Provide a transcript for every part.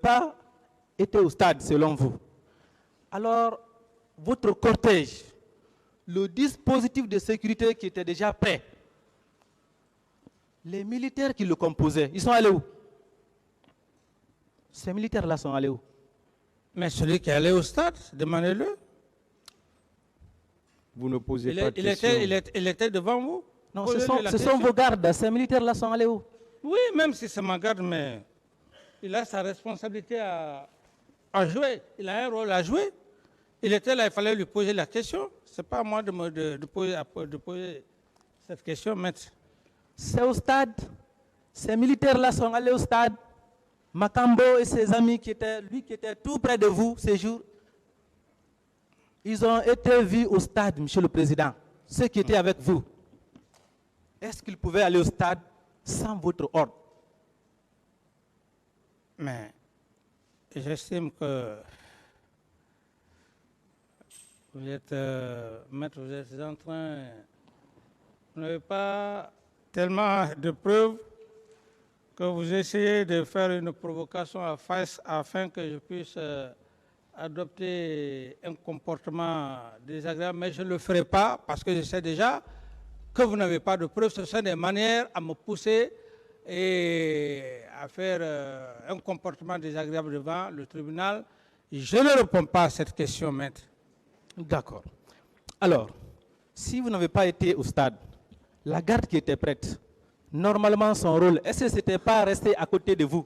pas été au stade, selon vous. Alors, votre cortège, le dispositif de sécurité qui était déjà prêt, les militaires qui le composaient, ils sont allés où? Ces militaires-là sont allés où? Mais celui qui est allé au stade, demandez-le. Vous ne posez pas de questions. Il était devant vous? Non, ce sont vos gardes. Ces militaires-là sont allés où? Oui, même si c'est ma garde, mais il a sa responsabilité à jouer. Il a un rôle à jouer. Il était là, il fallait lui poser la question. Ce n'est pas à moi de poser cette question, maître. C'est au stade. Ces militaires-là sont allés au stade. Makambo et ses amis, qui était tout près de vous ces jours, ils ont été vus au stade, Monsieur le Président, ceux qui étaient avec vous. Est-ce qu'ils pouvaient aller au stade sans votre ordre? Mais j'estime que vous êtes, maître, vous êtes en train, vous n'avez pas tellement de preuves que vous essayez de faire une provocation afin que je puisse adopter un comportement désagréable, mais je ne le ferai pas parce que je sais déjà que vous n'avez pas de preuves. Ce sont des manières à me pousser et à faire un comportement désagréable devant le tribunal. Je ne réponds pas à cette question, maître. D'accord. Alors, si vous n'avez pas été au stade, la garde qui était prête, normalement son rôle, est-ce que ce n'était pas rester à côté de vous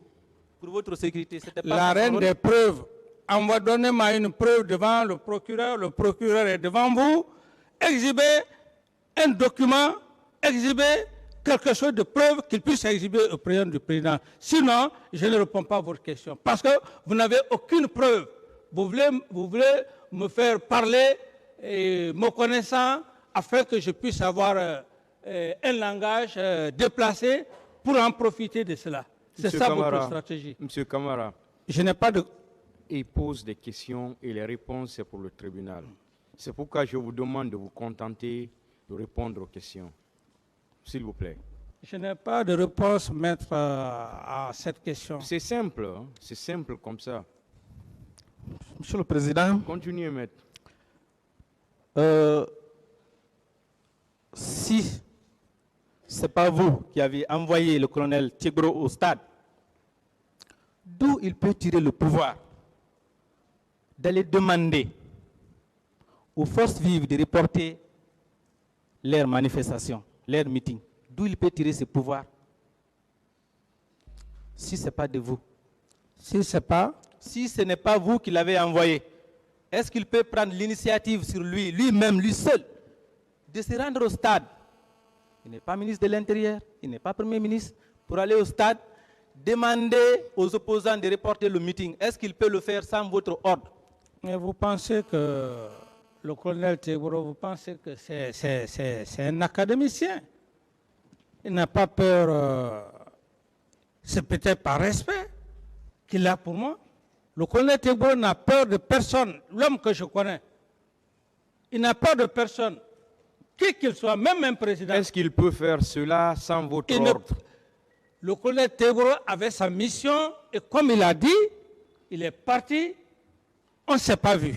pour votre sécurité? La reine des preuves, donnez-moi une preuve devant le procureur est devant vous, exhibez un document, exhibez quelque chose de preuve qu'il puisse exhiber au président du président. Sinon, je ne réponds pas à votre question. Parce que vous n'avez aucune preuve. Vous voulez me faire parler, me connaissant, afin que je puisse avoir un langage déplacé pour en profiter de cela. C'est ça votre stratégie. Monsieur Camara, je n'ai pas de... Il pose des questions et les réponses, c'est pour le tribunal. C'est pourquoi je vous demande de vous contenter de répondre aux questions. S'il vous plaît. Je n'ai pas de réponse, maître, à cette question. C'est simple, hein? C'est simple comme ça. Monsieur le Président. Continuez, maître. Si ce n'est pas vous qui avez envoyé le colonel Tigro au stade, d'où il peut tirer le pouvoir d'aller demander aux forces vives de reporter leurs manifestations, leurs meetings? D'où il peut tirer ce pouvoir si ce n'est pas de vous? Si ce n'est pas vous qui l'avez envoyé, est-ce qu'il peut prendre l'initiative sur lui-même, lui seul, de se rendre au stade? Il n'est pas ministre de l'Intérieur, il n'est pas Premier ministre, pour aller au stade, demander aux opposants de reporter le meeting. Est-ce qu'il peut le faire sans votre ordre? Mais vous pensez que le colonel Teboro, vous pensez que c'est un académicien? Il n'a pas peur, c'est peut-être par respect qu'il a pour moi. Le colonel Teboro n'a peur de personne, l'homme que je connais. Il n'a peur de personne, qui qu'il soit, même un président. Est-ce qu'il peut faire cela sans votre ordre? Le colonel Teboro avait sa mission et comme il a dit, il est parti, on ne s'est pas vu.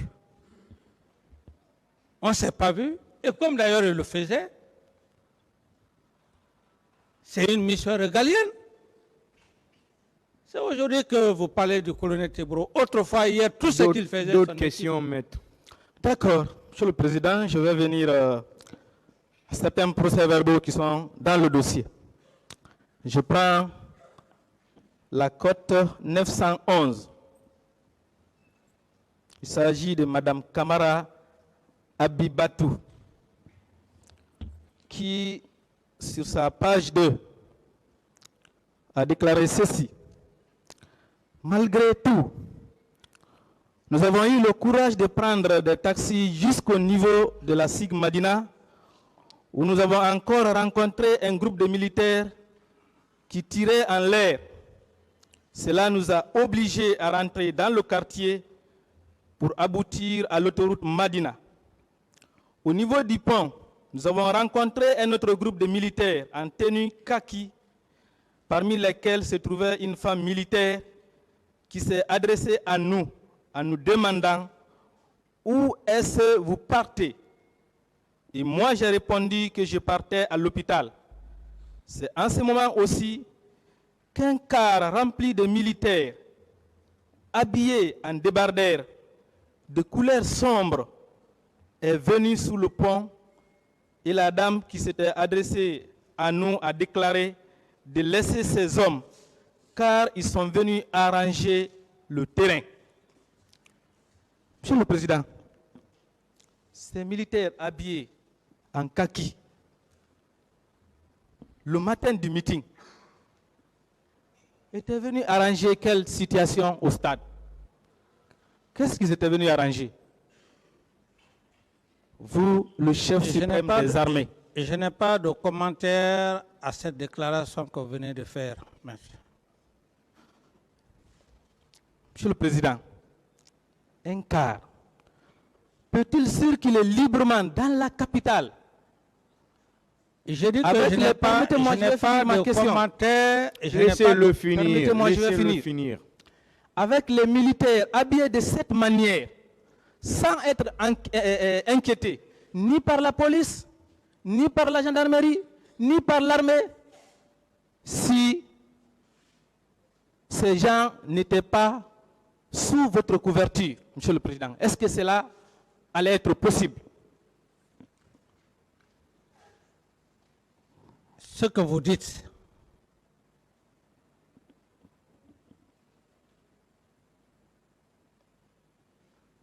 On ne s'est pas vu, et comme d'ailleurs il le faisait, c'est une mission régalienne. C'est aujourd'hui que vous parlez du colonel Teboro. Autrefois, hier, tout ce qu'il faisait... D'autres questions, maître? D'accord. Monsieur le Président, je vais venir à certains procès-verbaux qui sont dans le dossier. Je prends la cote 911. Il s'agit de Mme Kamara Abibatou, qui, sur sa page 2, a déclaré ceci. Malgré tout, nous avons eu le courage de prendre des taxis jusqu'au niveau de la SIG Madina, où nous avons encore rencontré un groupe de militaires qui tiraient en l'air. Cela nous a obligés à rentrer dans le quartier pour aboutir à l'autoroute Madina. Au niveau du pont, nous avons rencontré un autre groupe de militaires en tenue kaki, parmi lesquels se trouvait une femme militaire qui s'est adressé à nous en nous demandant où est-ce que vous partez. Et moi, j'ai répondu que je partais à l'hôpital. C'est en ce moment aussi qu'un car rempli de militaires, habillés en débardeur de couleur sombre, est venu sous le pont et la dame qui s'était adressée à nous a déclaré de laisser ces hommes car ils sont venus arranger le terrain. Monsieur le Président, ces militaires habillés en kaki, le matin du meeting, étaient venus arranger quelle situation au stade? Qu'est-ce qu'ils étaient venus arranger? Vous, le chef suprême des armées. Je n'ai pas de commentaire à cette déclaration que vous venez de faire. Merci. Monsieur le Président, un car peut-il circuler librement dans la capitale? Je dis que je n'ai pas de commentaire. Laissez-le finir. Permettez-moi, je vais Laissez-le finir. Avec les militaires habillés de cette manière, sans être inquiétés, ni par la police, ni par la gendarmerie, ni par l'armée, si ces gens n'étaient pas sous votre couverture, Monsieur le Président, est-ce que cela allait être possible? Ce que vous dites,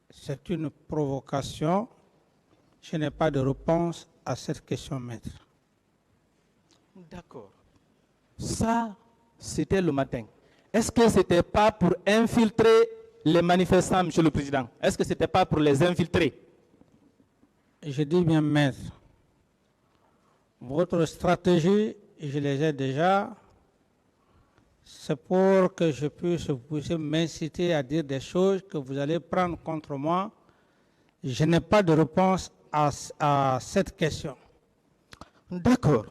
c'est une provocation. Je n'ai pas de réponse à cette question, maître. D'accord. Ça, c'était le matin. Est-ce que ce n'était pas pour infiltrer les manifestants, Monsieur le Président? Est-ce que ce n'était pas pour les infiltrer? Je dis bien, maître, votre stratégie, je les ai déjà, c'est pour que je puisse m'inciter à dire des choses que vous allez prendre contre moi. Je n'ai pas de réponse à cette question. D'accord.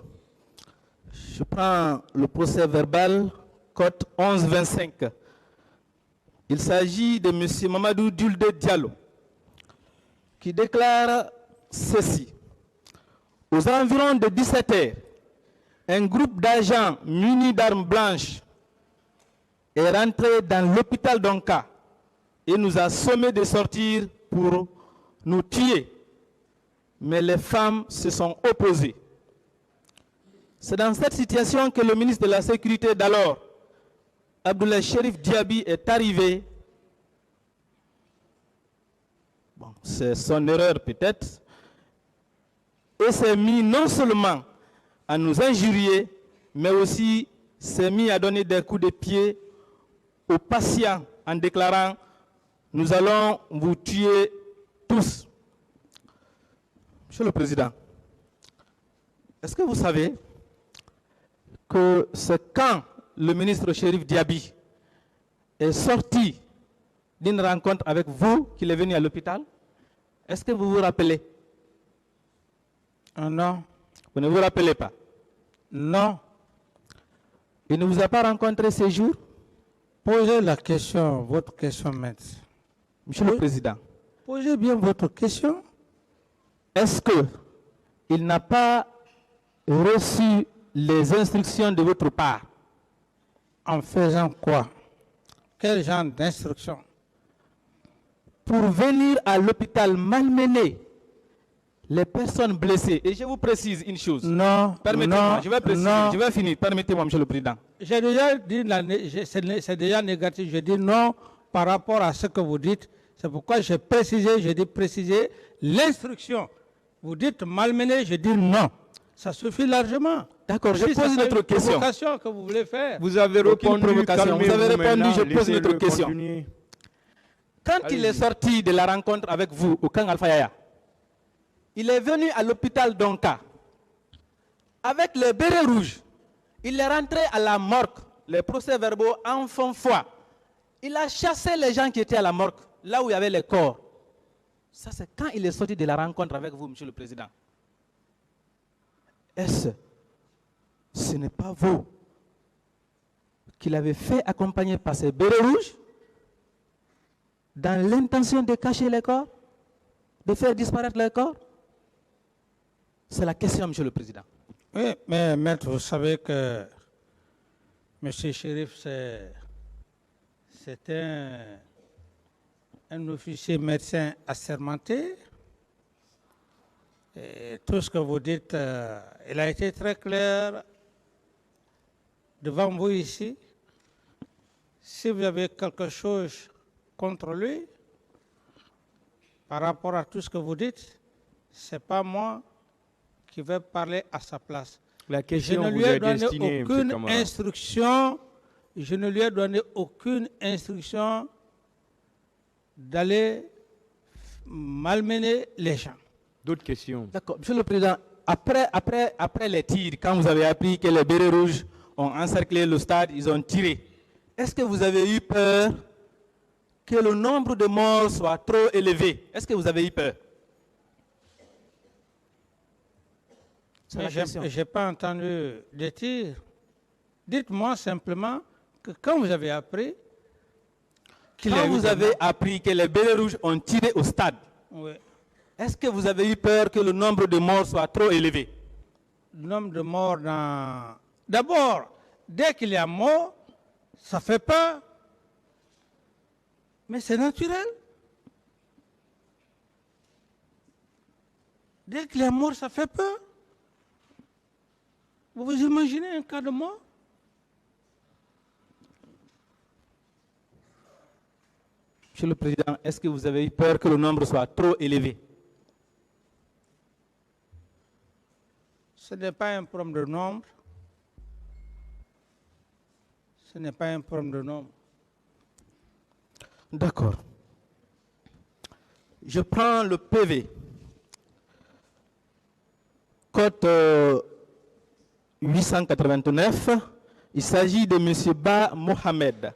Je prends le procès verbal, code 11-25. Il s'agit de M. Mamadou Dulde Diallo, qui déclare ceci. Aux environs de 17 h, un groupe d'agents munis d'armes blanches est rentré dans l'hôpital d'Onka et nous a sommé de sortir pour nous tuer. Mais les femmes se sont opposées. C'est dans cette situation que le ministre de la Sécurité d'alors, Abdoulaye Cherif Diaby, est arrivé. Bon, c'est son erreur peut-être. Et s'est mis non seulement à nous injurier, mais aussi s'est mis à donner des coups de pied aux patients en déclarant « Nous allons vous tuer tous ». Monsieur le Président, est-ce que vous savez que c'est quand le ministre Cherif Diaby est sorti d'une rencontre avec vous qu'il est venu à l'hôpital? Est-ce que vous vous rappelez? Non. Vous ne vous rappelez pas? Non. Il ne vous a pas rencontré ces jours? Posez la question, votre question, maître. Monsieur le Président, posez bien votre question. Est-ce qu'il n'a pas reçu les instructions de votre part? En faisant quoi? Quel genre d'instructions? Pour venir à l'hôpital malmener les personnes blessées. Et je vous précise une chose. Non. Permettez-moi, je vais préciser, non. je vais finir. Permettez-moi, Monsieur le Président. J'ai déjà dit, c'est déjà négatif. Je dis non par rapport à ce que vous dites. C'est pourquoi j'ai précisé, l'instruction. Vous dites malmener, je dis non. Ça suffit largement. D'accord, je pose une autre question. Provocation que vous voulez faire. Vous avez répondu, provocation. Vous avez répondu, je pose une autre laissez-le question. continuer. Quand il est sorti de la rencontre avec vous au camp Alpha Yaya, il est venu à l'hôpital d'Onka avec le béret rouge. Il est rentré à la morgue, les procès-verbaux en fond foi. Il a chassé les gens qui étaient à la morgue, là où il y avait les corps. Ça, c'est quand il est sorti de la rencontre avec vous, Monsieur le Président. Ce n'est pas vous qui l'avez fait accompagner par ces bérets rouges? dans l'intention de cacher les corps, de faire disparaître les corps? C'est la question, Monsieur le Président. Oui, mais maître, vous savez que M. Chérif, c'est un officier médecin assermenté. Et tout ce que vous dites, il a été très clair devant vous ici. Si vous avez quelque chose contre lui, par rapport à tout ce que vous dites, ce n'est pas moi qui vais parler à sa place. La question je ne lui vous ai est donné destinée, aucune M. Camara. instruction. Je ne lui ai donné aucune instruction d'aller malmener les gens. D'autres questions? D'accord. Monsieur le Président, après les tirs, quand vous avez appris que les bérets rouges ont encerclé le stade, ils ont tiré, est-ce que vous avez eu peur que le nombre de morts soit trop élevé? Est-ce que vous avez eu peur? C'est la question. Je n'ai pas entendu de tirs. Dites-moi simplement que quand vous avez appris qu'il y a Quand eu vous des avez morts, appris que les bérets rouges ont tiré au stade, oui, est-ce que vous avez eu peur que le nombre de morts soit trop élevé? le nombre de morts dans... D'abord, dès qu'il y a mort, ça fait peur. Mais c'est naturel. Dès qu'il y a mort, ça fait peur. Vous vous imaginez un cas de mort? Monsieur le Président, est-ce que vous avez eu peur que le nombre soit trop élevé? Ce n'est pas un problème de nombre. Ce n'est pas un problème de nombre. D'accord. Je prends le PV. Code 889. Il s'agit de M. Ba Mohamed,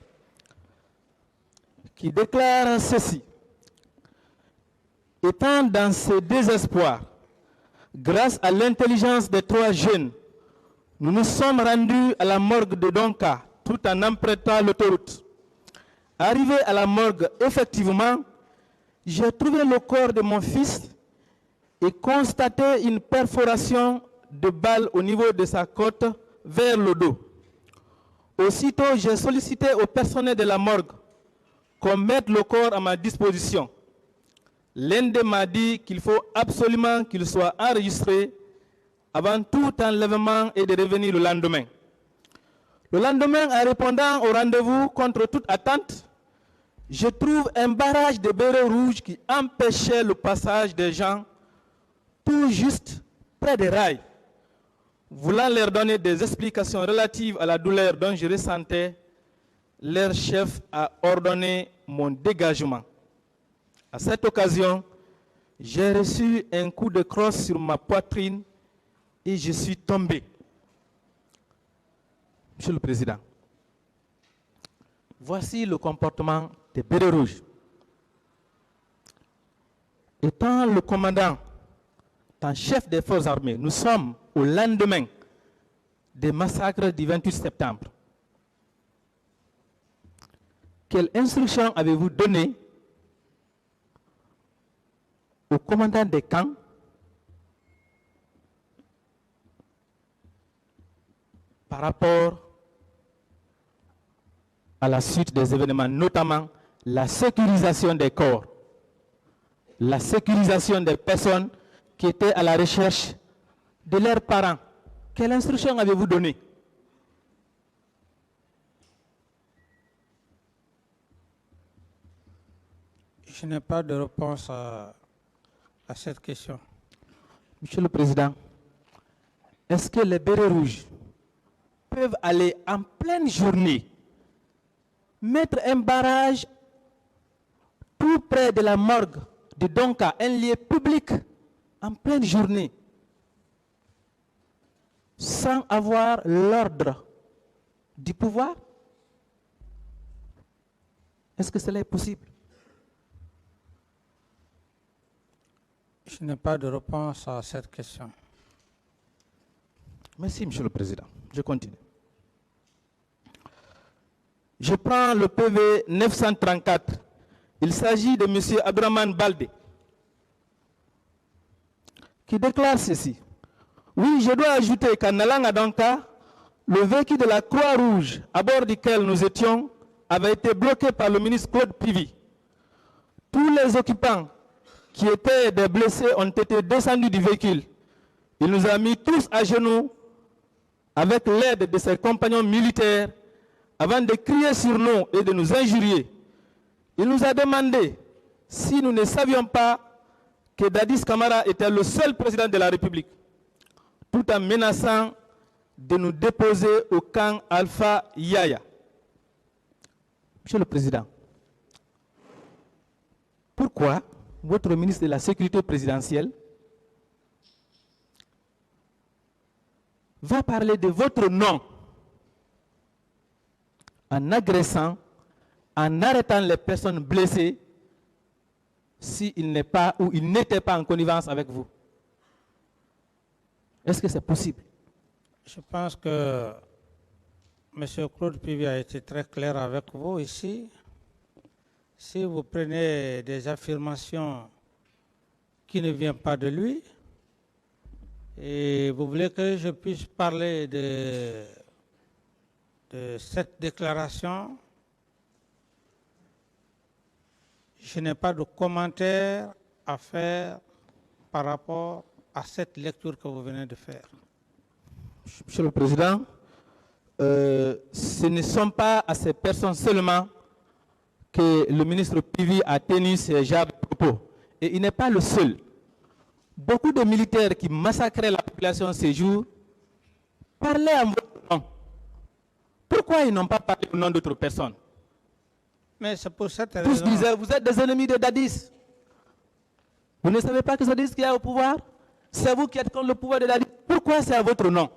qui déclare ceci. Étant dans ce désespoir, grâce à l'intelligence des 3 jeunes, nous nous sommes rendus à la morgue de Donka tout en empruntant l'autoroute. Arrivé à la morgue, effectivement, j'ai trouvé le corps de mon fils et constaté une perforation de balle au niveau de sa côte vers le dos. Aussitôt, j'ai sollicité au personnel de la morgue qu'on mette le corps à ma disposition. L'un d'eux m'a dit qu'il faut absolument qu'il soit enregistré avant tout enlèvement et de revenir le lendemain. Le lendemain, en répondant au rendez-vous contre toute attente, je trouve un barrage de bérets rouges qui empêchait le passage des gens tout juste près des rails. Voulant leur donner des explications relatives à la douleur dont je ressentais, leur chef a ordonné mon dégagement. À cette occasion, j'ai reçu un coup de crosse sur ma poitrine et je suis tombé. Monsieur le Président, voici le comportement des bérets rouges. Étant le commandant en chef des forces armées, nous sommes au lendemain des massacres du 28 septembre. Quelle instruction avez-vous donné au commandant des camps par rapport à la suite des événements, notamment la sécurisation des corps, la sécurisation des personnes qui étaient à la recherche de leurs parents? Quelle instruction avez-vous donnée? Je n'ai pas de réponse à cette question. Monsieur le Président, est-ce que les bérets rouges peuvent aller en pleine journée mettre un barrage tout près de la morgue de Donka, un lieu public, en pleine journée, sans avoir l'ordre du pouvoir? Est-ce que cela est possible? Je n'ai pas de réponse à cette question. Merci, Monsieur le Président. Je continue. Je prends le PV 934 Il s'agit de M. Abdraman Baldé, qui déclare ceci. Oui, je dois ajouter qu'en allant à Danka, le véhicule de la Croix-Rouge à bord duquel nous étions avait été bloqué par le ministre Claude Pivy. Tous les occupants qui étaient des blessés ont été descendus du véhicule. Il nous a mis tous à genoux avec l'aide de ses compagnons militaires avant de crier sur nous et de nous injurier. Il nous a demandé si nous ne savions pas que Dadis Camara était le seul président de la République, tout en menaçant de nous déposer au camp Alpha Yaya. Monsieur le Président, pourquoi votre ministre de la Sécurité présidentielle va parler de votre nom en agressant, en arrêtant les personnes blessées s'il n'est pas ou il n'était pas en connivence avec vous? Est-ce que c'est possible? Je pense que M. Claude Pivy a été très clair avec vous ici. Si vous prenez des affirmations qui ne viennent pas de lui, et vous voulez que je puisse parler de cette déclaration, je n'ai pas de commentaire à faire par rapport à cette lecture que vous venez de faire. Monsieur le Président, ce ne sont pas à ces personnes seulement que le ministre Pivy a tenu ces genres de propos. Et il n'est pas le seul. Beaucoup de militaires qui massacraient la population ces jours parlaient en votre nom. Pourquoi ils n'ont pas parlé au nom d'autres personnes? Mais c'est pour cette Tous raison. disaient, vous êtes des ennemis de Dadis. Vous ne savez pas que c'est Dadis qui est au pouvoir? C'est vous qui êtes contre le pouvoir de Dadis. Pourquoi c'est à votre nom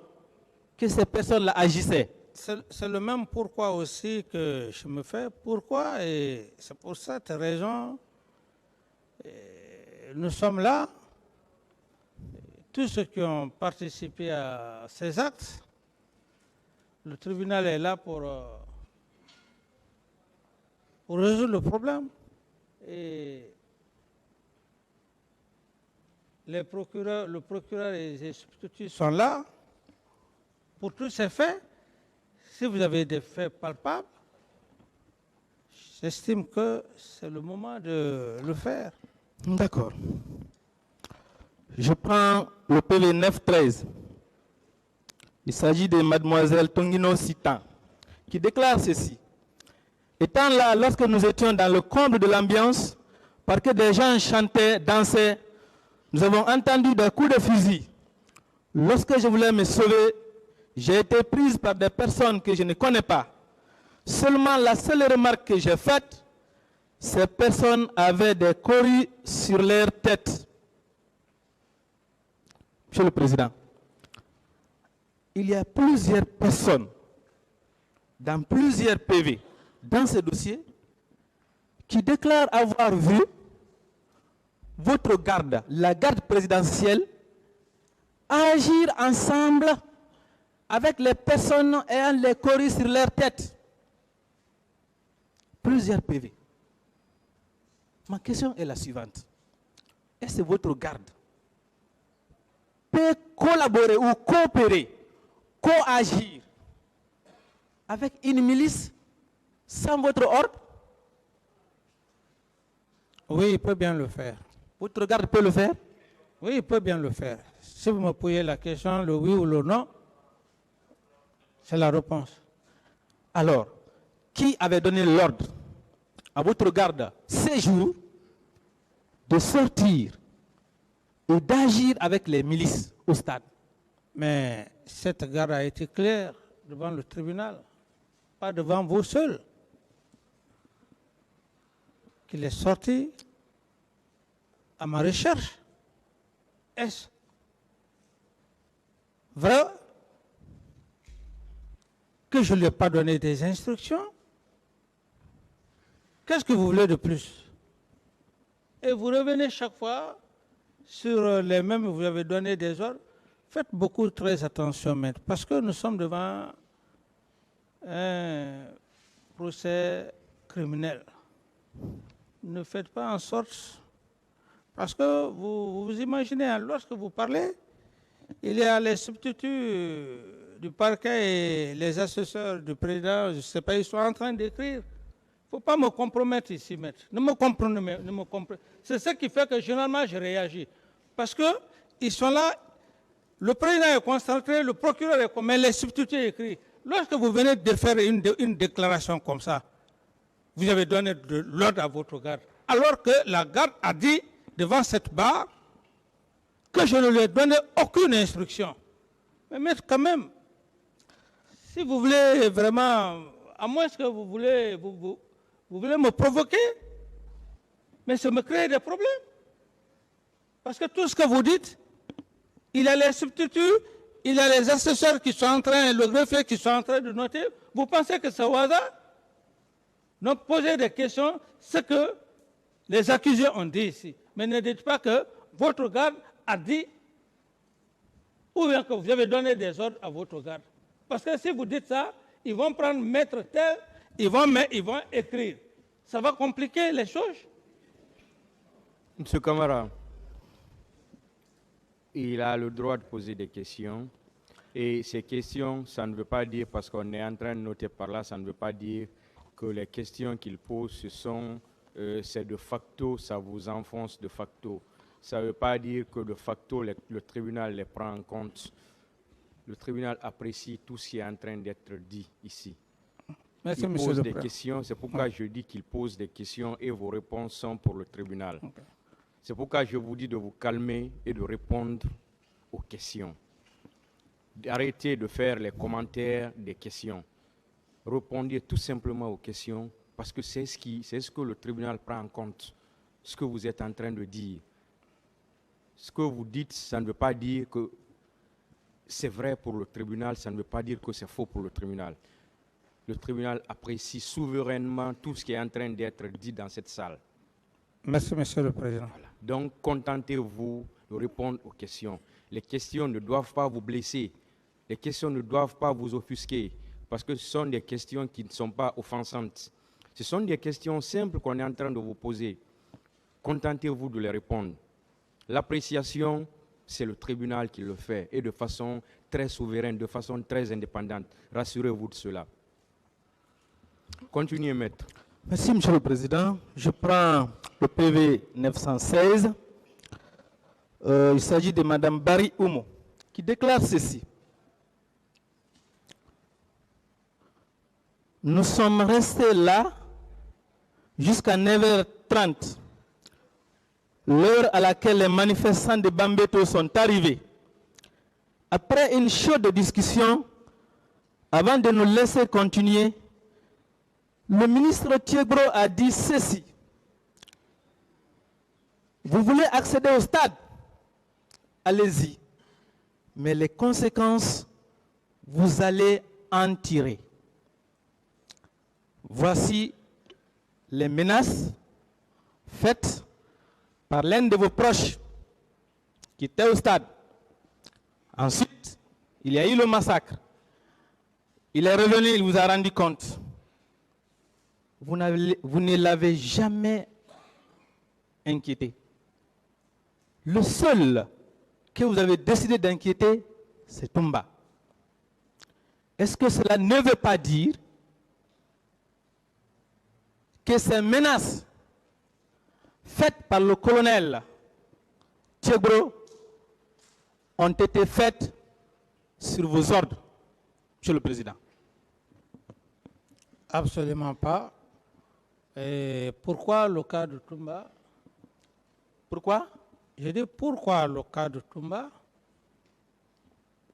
que ces personnes-là agissaient? C'est le même pourquoi aussi que je me fais. Pourquoi? Et c'est pour cette raison nous sommes là. Tous ceux qui ont participé à ces actes, le tribunal est là pour résoudre le problème. Et le procureur et les substituts sont là pour tous ces faits. Si vous avez des faits palpables, j'estime que c'est le moment de le faire. D'accord. Je prends le PV 913. Il s'agit de mademoiselle Tongino Sitan, qui déclare ceci. Étant là, lorsque nous étions dans le comble de l'ambiance, parce que des gens chantaient, dansaient, nous avons entendu des coups de fusil. Lorsque je voulais me sauver, j'ai été prise par des personnes que je ne connais pas. Seulement la seule remarque que j'ai faite, ces personnes avaient des coris sur leur tête. Monsieur le Président, il y a plusieurs personnes dans plusieurs PV dans ce dossier qui déclarent avoir vu votre garde, la garde présidentielle, agir ensemble avec les personnes ayant les coris sur leur tête. Plusieurs PV. Ma question est la suivante. Est-ce que votre garde peut collaborer ou coopérer, coagir avec une milice sans votre ordre? Oui, il peut bien le faire. Votre garde peut le faire? Oui, il peut bien le faire. Si vous me posez la question, le oui ou le non, c'est la réponse. Alors, qui avait donné l'ordre à votre garde ces jours de sortir et d'agir avec les milices au stade? Mais cette garde a été claire devant le tribunal, pas devant vous seuls. Qu'il est sorti à ma recherche. Est-ce vrai que je ne lui ai pas donné des instructions? Qu'est-ce que vous voulez de plus? Et vous revenez chaque fois sur les mêmes, vous avez donné des ordres. Faites beaucoup très attention maintenant, parce que nous sommes devant un procès criminel. ne faites pas en sorte, parce que vous imaginez, hein, lorsque vous parlez, il y a les substituts du parquet et les assesseurs du président, je ne sais pas, ils sont en train d'écrire. Il ne faut pas me compromettre ici, maître. Ne me comprenez. C'est ce qui fait que généralement je réagis. Parce qu'ils sont là, le président est concentré, le procureur est comme, mais les substituts écrits. Lorsque vous venez de faire une déclaration comme ça, vous avez donné de l'ordre à votre garde. Alors que la garde a dit devant cette barre que je ne lui ai donné aucune instruction. Mais maître, quand même, si vous voulez vraiment, à moins que vous voulez me provoquer, mais ça me crée des problèmes. Parce que tout ce que vous dites, il y a les substituts, il y a les assesseurs qui sont en train, le greffier qui sont en train de noter. Vous pensez que c'est au hasard? Donc posez des questions, ce que les accusés ont dit ici. Mais ne dites pas que votre garde a dit, ou bien que vous avez donné des ordres à votre garde. Parce que si vous dites ça, ils vont prendre maître tel, ils vont écrire. Ça va compliquer les choses. Monsieur Camara, il a le droit de poser des questions. Et ces questions, ça ne veut pas dire, parce qu'on est en train de noter par là, ça ne veut pas dire que les questions qu'il pose, c'est de facto, ça vous enfonce de facto. Ça ne veut pas dire que de facto, le tribunal les prend en compte. Le tribunal apprécie tout ce qui est en train d'être dit ici. Merci, il monsieur pose le des Président. questions, c'est pourquoi je dis qu'il pose des questions et vos réponses sont pour le tribunal. Okay. C'est pourquoi je vous dis de vous calmer et de répondre aux questions. Arrêtez de faire les commentaires des questions. Répondez tout simplement aux questions parce que c'est ce que le tribunal prend en compte, ce que vous êtes en train de dire. Ce que vous dites, ça ne veut pas dire que c'est vrai pour le tribunal, ça ne veut pas dire que c'est faux pour le tribunal. Le tribunal apprécie souverainement tout ce qui est en train d'être dit dans cette salle. Merci, monsieur le Président. Voilà. Donc, contentez-vous de répondre aux questions. Les questions ne doivent pas vous blesser. Les questions ne doivent pas vous offusquer parce que ce sont des questions qui ne sont pas offensantes. Ce sont des questions simples qu'on est en train de vous poser. Contentez-vous de les répondre. L'appréciation, c'est le tribunal qui le fait et de façon très souveraine, de façon très indépendante. Rassurez-vous de cela. Continuez, maître. Merci, monsieur le Président. Je prends le PV 916. Il s'agit de Mme Barry Oumo, qui déclare ceci. Nous sommes restés là jusqu'à 9h30, l'heure à laquelle les manifestants de Bambeto sont arrivés. Après une chaude discussion, avant de nous laisser continuer, le ministre Thiegro a dit ceci. Vous voulez accéder au stade? Allez-y. Mais les conséquences, vous allez en tirer. Voici les menaces faites par l'un de vos proches qui était au stade. Ensuite, il y a eu le massacre. Il est revenu, il vous a rendu compte. Vous ne l'avez jamais inquiété. Le seul que vous avez décidé d'inquiéter, c'est Toumba. Est-ce que cela ne veut pas dire que ces menaces faites par le colonel Thiegro ont été faites sur vos ordres, Monsieur le Président? Absolument pas. Et pourquoi le cas de Toumba? Pourquoi? Je dis pourquoi le cas de Toumba?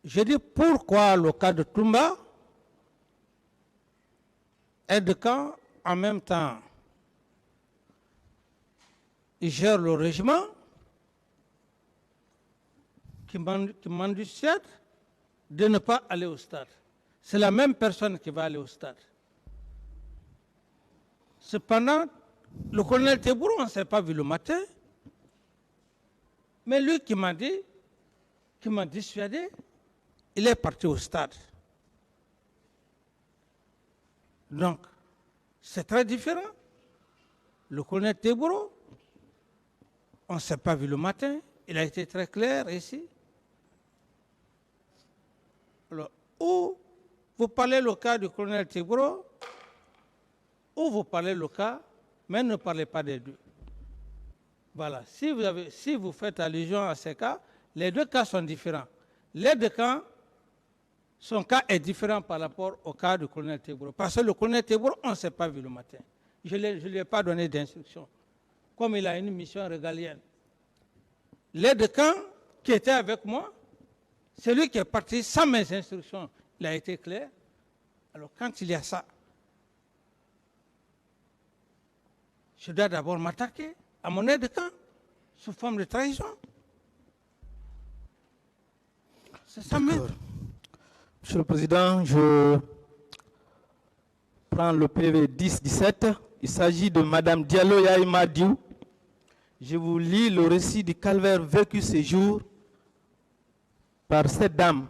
Je dis pourquoi le cas de Toumba est de quand en même temps il gère le régiment qui demande du stade de ne pas aller au stade. C'est la même personne qui va aller au stade. Cependant, le colonel Tebbourou, on ne s'est pas vu le matin, mais lui qui m'a dissuadé, il est parti au stade. Donc, c'est très différent. Le colonel Teboro, on ne s'est pas vu le matin, il a été très clair ici. Alors, ou vous parlez le cas du colonel Teboro, ou vous parlez le cas, mais ne parlez pas des deux. Voilà, si vous faites allusion à ces cas, les deux cas sont différents. Les deux cas, son cas est différent par rapport au cas du colonel Teboro. Parce que le colonel Teboro, on ne s'est pas vu le matin. Je ne lui ai pas donné d'instruction. Comme il a une mission régalienne. Les deux camps qui étaient avec moi, celui qui est parti sans mes instructions, il a été clair. Alors quand il y a ça, je dois d'abord m'attaquer à mon aide de camp sous forme de trahison. C'est ça même. Monsieur le Président, je prends le PV 10-17. Il s'agit de Mme Diallo Yaïma Diou. Je vous lis le récit du calvaire vécu ces jours par cette dame,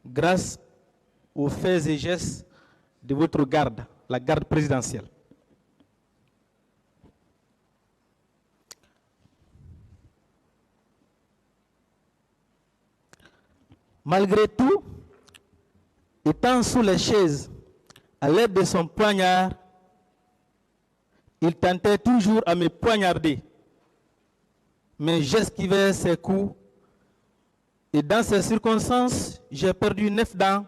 grâce aux faits et gestes de votre garde, la garde présidentielle. Malgré tout, étant sous les chaises, à l'aide de son poignard, il tentait toujours à me poignarder. Mais j'esquivais ses coups et dans ces circonstances, j'ai perdu 9 dents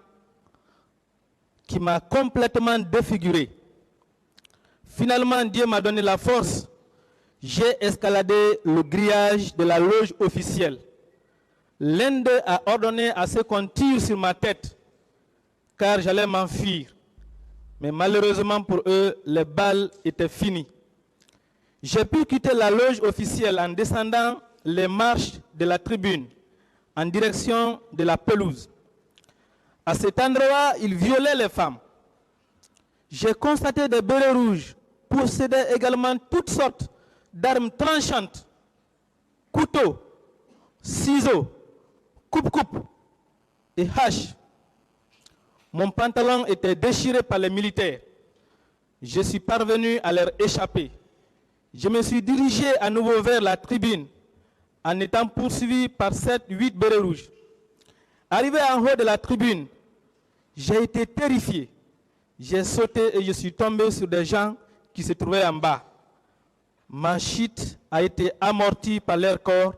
qui m'a complètement défiguré. Finalement, Dieu m'a donné la force. J'ai escaladé le grillage de la loge officielle. L'un d'eux a ordonné à ce qu'on tire sur ma tête, car j'allais m'enfuir. Mais malheureusement pour eux, les balles étaient finies. J'ai pu quitter la loge officielle en descendant les marches de la tribune en direction de la pelouse. À cet endroit, ils violaient les femmes. J'ai constaté des bérets rouges possédaient également toutes sortes d'armes tranchantes, couteaux, ciseaux, coupe-coupe et haches. Mon pantalon était déchiré par les militaires. Je suis parvenu à leur échapper. Je me suis dirigé à nouveau vers la tribune en étant poursuivi par 7-8 bérets rouges. Arrivé en haut de la tribune, j'ai été terrifié. J'ai sauté et je suis tombé sur des gens qui se trouvaient en bas. Ma chute a été amortie par leur corps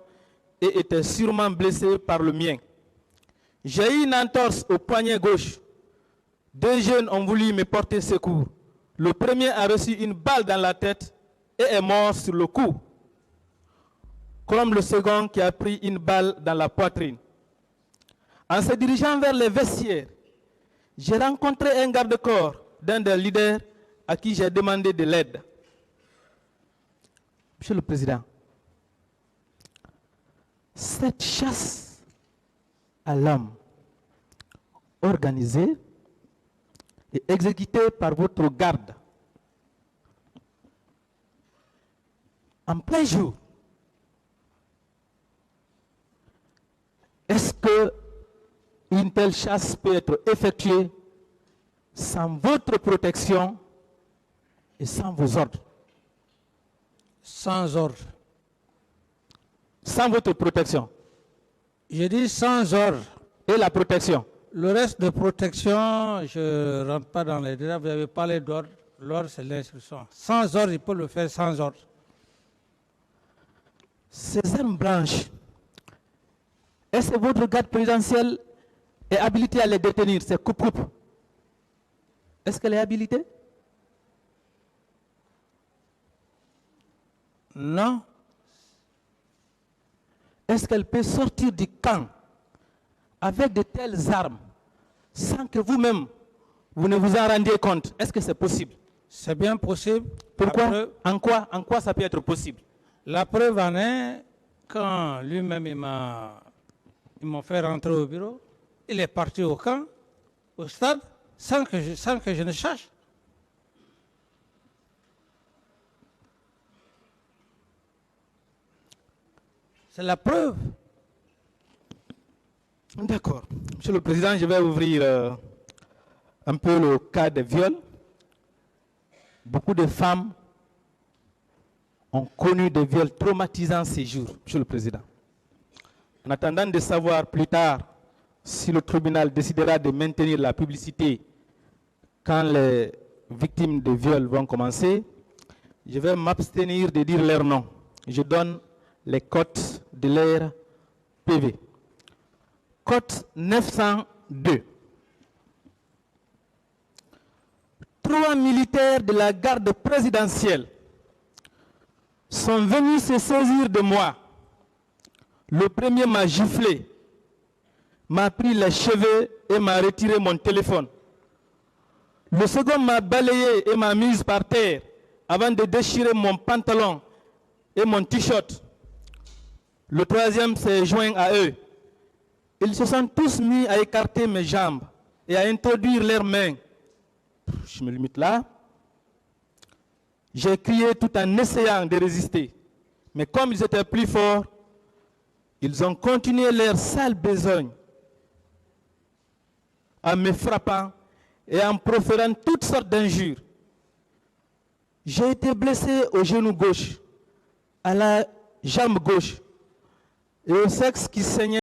et était sûrement blessée par le mien. J'ai eu une entorse au poignet gauche. 2 jeunes ont voulu me porter secours. Le premier a reçu une balle dans la tête et est mort sur le coup, comme le second qui a pris une balle dans la poitrine. En se dirigeant vers les vestiaires, j'ai rencontré un garde-corps d'un des leaders à qui j'ai demandé de l'aide. Monsieur le Président, cette chasse à l'homme organisée et exécutée par votre garde en plein jour, est-ce qu'une telle chasse peut être effectuée sans votre protection et sans vos ordres? Sans ordre. Sans votre protection. Je dis sans ordre. Et la protection. Le reste de protection, je ne rentre pas dans les détails. Vous avez parlé d'ordre. L'ordre, c'est l'instruction. Sans ordre, il peut le faire sans ordre. Ces armes blanches, est-ce que votre garde présidentielle est habilitée à les détenir, ces coupe-coupe? Est-ce qu'elle est habilitée? Non. Est-ce qu'elle peut sortir du camp avec de telles armes sans que vous-même, vous ne vous en rendiez compte? Est-ce que c'est possible? C'est bien possible. Pourquoi? En quoi ça peut être possible? La preuve en est, quand lui-même ils m'ont fait rentrer au bureau, il est parti au camp, au stade, sans que je ne cherche. C'est la preuve. D'accord. Monsieur le Président, je vais ouvrir un peu le cas des viols. Beaucoup de femmes ont connu des viols traumatisants ces jours, Monsieur le Président. En attendant de savoir plus tard si le tribunal décidera de maintenir la publicité quand les victimes de viols vont commencer, je vais m'abstenir de dire leur nom. Je donne les cotes de leur PV. Cote 902. 3 militaires de la garde présidentielle sont venus se saisir de moi. Le premier m'a giflé, m'a pris les cheveux et m'a retiré mon téléphone. Le second m'a balayé et m'a mise par terre avant de déchirer mon pantalon et mon t-shirt. Le troisième s'est joint à eux. Ils se sont tous mis à écarter mes jambes et à introduire leurs mains. Je me limite là. J'ai crié tout en essayant de résister. Mais comme ils étaient plus forts, ils ont continué leur sale besogne en me frappant et en proférant toutes sortes d'injures. J'ai été blessé au genou gauche, à la jambe gauche et au sexe qui saignait.